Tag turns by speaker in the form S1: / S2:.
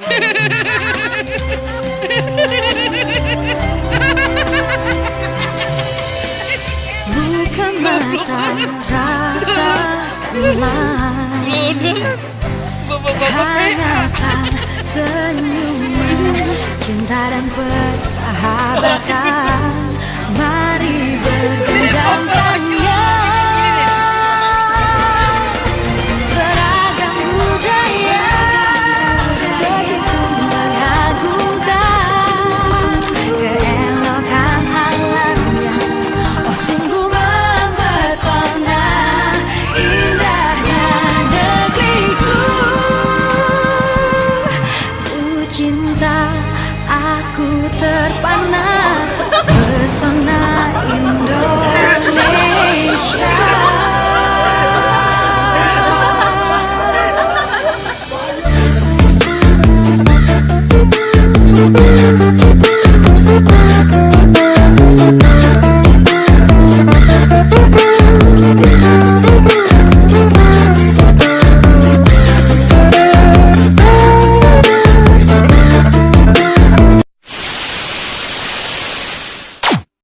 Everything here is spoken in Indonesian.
S1: Buka mata, rasakanlah, hayalkan senyuman cinta dan persahabatan. Mari bergenggam tangan, beragam budaya begitu mengagumkan, keelokan alamnya oh sungguh mempesona. Indahnya negeriku, ku cinta, aku terpana pesona ini.